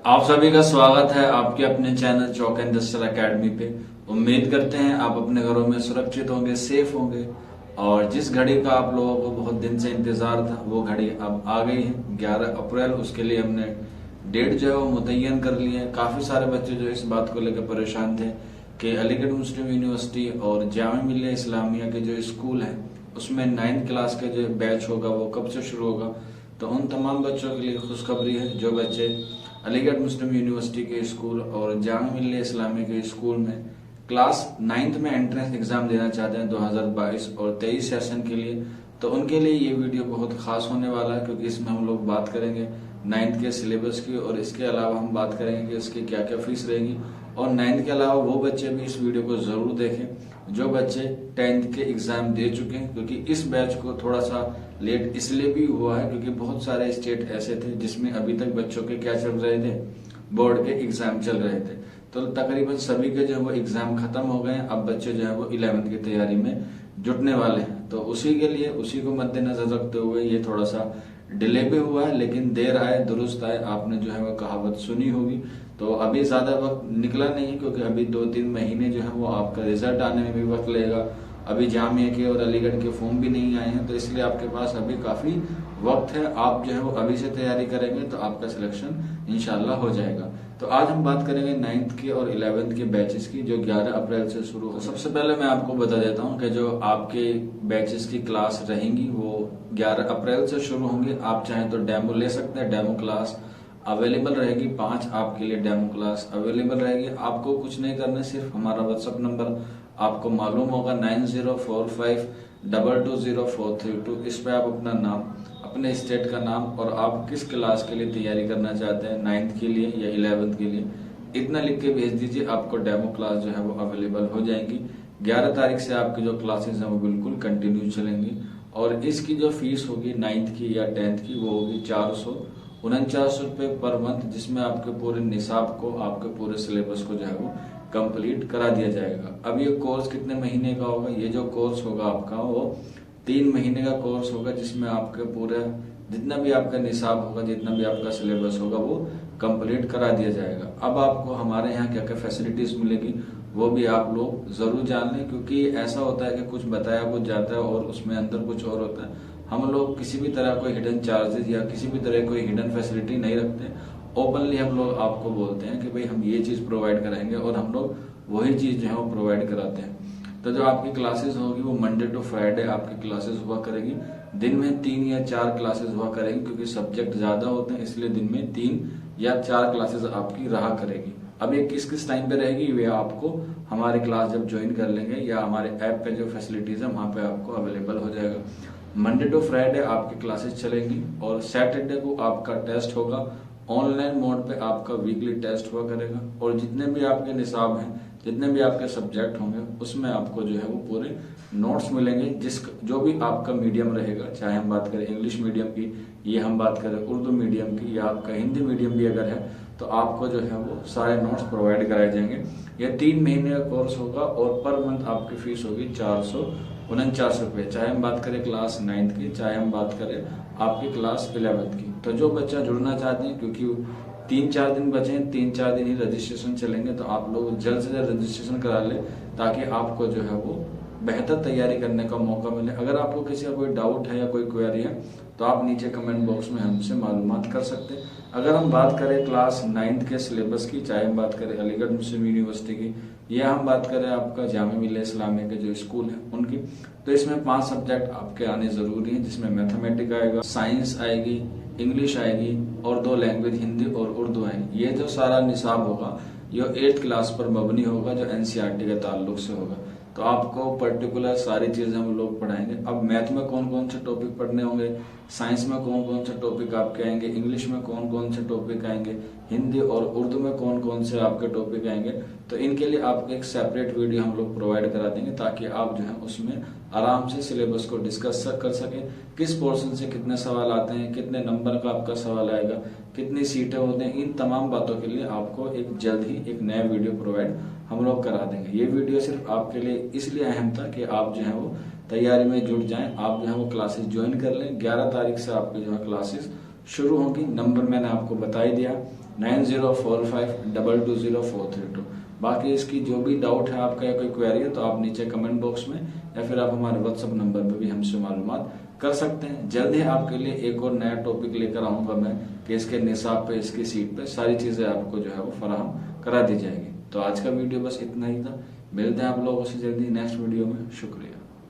आप सभी का स्वागत है आपके अपने चैनल चौक एंड दस्तर अकेडमी पे। उम्मीद करते हैं आप अपने घरों में सुरक्षित होंगे, सेफ होंगे। और जिस घड़ी का आप लोगों को बहुत दिन से इंतजार था वो घड़ी अब आ गई है 11 अप्रैल। उसके लिए हमने डेट जो है वो मुतय्यन कर ली है। काफी सारे बच्चे जो इस बात को लेकर परेशान थे कि अलीगढ़ मुस्लिम यूनिवर्सिटी और जामिया मिल्लिया इस्लामिया के जो स्कूल है उसमें 9th क्लास के जो बैच होगा वो कब से शुरू होगा। तो उन तमाम बच्चों के लिए खुशखबरी है जो बच्चे अलीगढ़ मुस्लिम यूनिवर्सिटी के स्कूल और जामिया मिल्लिया इस्लामिया के स्कूल में क्लास 9th में एंट्रेंस एग्जाम देना चाहते हैं 2022 और 23 सेशन के लिए। तो उनके लिए ये वीडियो बहुत खास होने वाला है क्योंकि इसमें हम लोग बात करेंगे 9th के सिलेबस की और इसके अलावा हम बात करेंगे कि इसकी क्या क्या फीस रहेगी। और 9th के अलावा वो बच्चे भी इस वीडियो को जरूर देखें जो बच्चे 10th के एग्जाम दे चुके हैं, क्योंकि इस बैच को थोड़ा सा लेट इसलिए भी हुआ है क्योंकि बहुत सारे स्टेट ऐसे थे जिसमें अभी तक बच्चों के क्या चल रहे थे, बोर्ड के एग्जाम चल रहे थे। तो तकरीबन सभी के जो है वो एग्जाम खत्म हो गए हैं। अब बच्चे जो है वो 11th की तैयारी में जुटने वाले हैं। तो उसी के लिए उसी को मद्देनजर रखते हुए ये थोड़ा सा डिले भी हुआ है, लेकिन देर आए दुरुस्त आए। आपने जो है वो कहावत सुनी होगी। तो अभी ज्यादा वक्त निकला नहीं है क्योंकि अभी 2-3 महीने जो है वो आपका रिजल्ट आने में भी वक्त लगेगा। अभी जामिया के और अलीगढ़ के फॉर्म भी नहीं आए हैं, तो इसलिए आपके पास अभी काफी वक्त है। आप जो है वो अभी से तैयारी करेंगे तो आपका सिलेक्शन इंशाल्लाह हो जाएगा। तो आज हम बात करेंगे 9th के और 11th के बैचेस की जो 11 अप्रैल से शुरू हो। सबसे पहले मैं आपको बता देता हूँ कि जो आपके बैचेस की क्लास रहेंगी वो 11 अप्रैल से शुरू होंगी। आप चाहें तो डेमो ले सकते हैं। डेमो क्लास अवेलेबल रहेगी, 5 आपके लिए डेमो क्लास अवेलेबल रहेगी। आपको कुछ नहीं करना, सिर्फ हमारा व्हाट्सएप नंबर आपको मालूम होगा 9045220432। इस पे आप अपना नाम, अपने स्टेट का नाम और आप किस क्लास के लिए तैयारी करना चाहते हैं, 9th के लिए या 11th के लिए, इतना लिख के भेज दीजिए। आपको डेमो क्लास जो है वो अवेलेबल हो जाएंगी। 11 तारीख से आपकी जो क्लासेस हैं वो बिल्कुल कंटिन्यू चलेंगी। और इसकी जो फीस होगी 9th की या 10th की वो होगी 449 रुपए पर मंथ, जिसमें आपके पूरे निसाब को, आपके पूरे सिलेबस को जो है वो कंप्लीट करा दिया जाएगा। अब ये कोर्स कितने महीने का होगा? ये जो कोर्स होगा आपका वो 3 महीने का कोर्स होगा, जिसमें आपके पूरे जितना भी आपका निसाब होगा, जितना भी आपका सिलेबस होगा वो कंप्लीट करा दिया जाएगा। अब आपको हमारे यहाँ क्या क्या फैसिलिटीज मिलेगी वो भी आप लोग जरूर जान लें, क्योंकि ऐसा होता है कि कुछ बताया कुछ जाता है और उसमें अंदर कुछ और होता है। हम लोग किसी भी तरह कोई हिडन चार्जेस या किसी भी तरह कोई हिडन फैसिलिटी नहीं रखते। ओपनली हम लोग आपको बोलते हैं कि भाई हम ये चीज प्रोवाइड कराएंगे और हम लोग वही चीज जो है वो प्रोवाइड कराते हैं। तो जो आपकी क्लासेस होगी वो मंडे टू फ्राइडे आपकी क्लासेस हुआ करेगी। दिन में 3 या 4 क्लासेस हुआ करेगी, क्योंकि सब्जेक्ट ज्यादा होते हैं इसलिए दिन में 3 या 4 क्लासेस आपकी रहा करेगी। अब ये किस किस टाइम पे रहेगी वे आपको हमारे क्लास जब ज्वाइन कर लेंगे या हमारे ऐप पे जो फैसिलिटीज है वहां पे आपको अवेलेबल हो जाएगा। मंडे टू फ्राइडे आपकी क्लासेस चलेंगी और सैटरडे को आपका टेस्ट होगा। ऑनलाइन मोड पे आपका वीकली टेस्ट हुआ करेगा और जितने भी आपके निसाब हैं, जितने भी आपके सब्जेक्ट होंगे उसमें आपको जो है वो पूरे नोट्स मिलेंगे। जो भी आपका मीडियम रहेगा, चाहे हम बात करें इंग्लिश मीडियम की, ये हम बात करें उर्दू मीडियम की, या आपका हिंदी मीडियम भी अगर है तो आपको जो है वो सारे नोट्स प्रोवाइड कराए जाएंगे। यह 3 महीने का कोर्स होगा और पर मंथ आपकी फीस होगी 449 रुपए, चाहे हम बात करें क्लास 9th की, चाहे हम बात करें आपकी क्लास 11th की। तो जो बच्चा जुड़ना चाहते हैं, क्योंकि 3-4 दिन बचे हैं, 3-4 दिन ही रजिस्ट्रेशन चलेंगे, तो आप लोग जल्द से जल्द रजिस्ट्रेशन करा ले ताकि आपको जो है वो बेहतर तैयारी करने का मौका मिले। अगर आपको किसी का कोई डाउट है या कोई क्वेरी है तो आप नीचे कमेंट बॉक्स में हमसे मालूमात कर सकते हैं। अगर हम बात करें क्लास 9th के सिलेबस की, चाहे हम बात करें अलीगढ़ मुस्लिम यूनिवर्सिटी की या हम बात करें आपका जामिया मिल्लिया इस्लामिया के जो स्कूल है उनकी, तो इसमें 5 सब्जेक्ट आपके आने जरूरी है, जिसमें मैथमेटिक्स आएगा, साइंस आएगी, इंग्लिश आएगी और 2 लैंग्वेज हिंदी और उर्दू आएगी। ये जो सारा निसाब होगा ये 8th क्लास पर मबनी होगा, जो एनसीईआरटी के ताल्लुक से होगा। तो आपको पर्टिकुलर सारी चीजें हम लोग पढ़ाएंगे। अब मैथ में कौन कौन से टॉपिक पढ़ने होंगे, साइंस में कौन कौन से टॉपिक आपके आएंगे, इंग्लिश में कौन कौन से टॉपिक आएंगे, हिंदी और उर्दू में कौन कौन से आपके टॉपिक आएंगे, तो इनके लिए आपको एक सेपरेट वीडियो हम लोग प्रोवाइड करा देंगे ताकि आप जो है उसमें आराम से सिलेबस को डिस्कस कर सके। किस पोर्शन से कितने सवाल आते हैं, कितने नंबर का आपका सवाल आएगा, कितनी सीटें होते हैं, इन तमाम बातों के लिए आपको एक जल्द ही एक नया वीडियो प्रोवाइड हम लोग करा देंगे। ये वीडियो सिर्फ आपके लिए इसलिए अहम था कि आप जो है वो तैयारी में जुट जाएं। आप जो है वो क्लासेस ज्वाइन कर लें। 11 तारीख से आपकी जो है क्लासेस शुरू होगी। नंबर मैंने आपको बता ही दिया 9045220432। बाकी इसकी जो भी डाउट है आपका या कोई क्वेरी है तो आप नीचे कमेंट बॉक्स में या फिर आप हमारे व्हाट्सएप नंबर पर भी हमसे मालूमात कर सकते हैं। जल्द ही आपके लिए एक और नया टॉपिक लेकर आऊंगा मैं कि इसके निसाब पे, इसकी सीट पे सारी चीजें आपको जो है वो फराहम करा दी जाएगी। तो आज का वीडियो बस इतना ही था। मिलते हैं आप लोगों से जल्दी नेक्स्ट वीडियो में। शुक्रिया।